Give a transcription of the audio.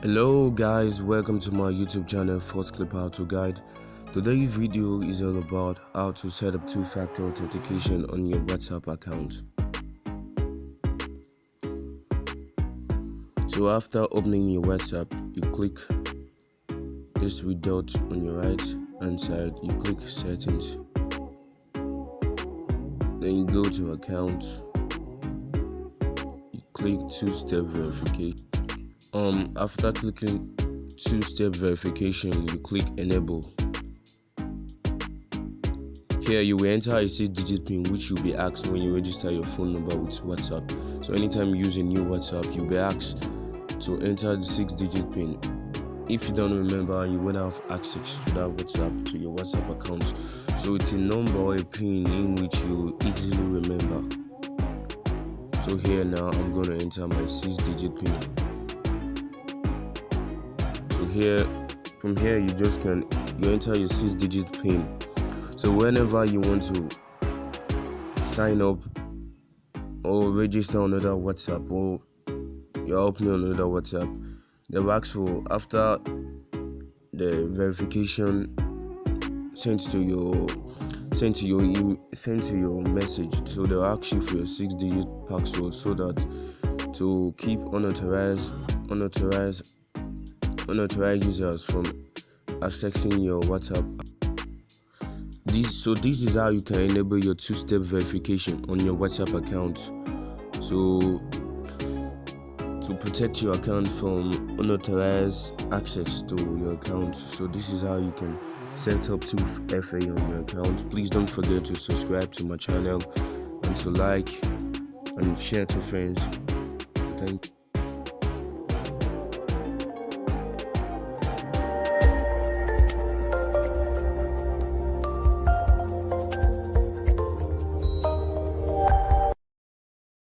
Hello guys, welcome to my YouTube channel FortClip How to Guide. Today's video is all about how to set up two-factor authentication on your WhatsApp account. So after opening your WhatsApp, you click this three dots on your right hand side, you click settings, then you go to account, you click two-step verification. After clicking two-step verification, you click enable. Here you will enter a 6-digit PIN which you'll be asked when you register your phone number with WhatsApp. So anytime you use a new WhatsApp, you'll be asked to enter the 6-digit PIN. If you don't remember, you won't have access to that WhatsApp, to your WhatsApp account. So it's a number or a PIN in which you easily remember. So here now I'm going to enter my 6-digit PIN. So here, from here you enter your 6-digit PIN. So whenever you want to sign up or register on another WhatsApp, or you're opening another WhatsApp, they will ask for, after the verification sent to your message, so they'll ask you for your 6-digit password, so that to keep unauthorized users from accessing your WhatsApp. This is how you can enable your two-step verification on your WhatsApp account. So to protect your account from unauthorized access to your account. So this is how you can set up 2FA on your account. Please don't forget to subscribe to my channel and to like and share to friends. Thank you.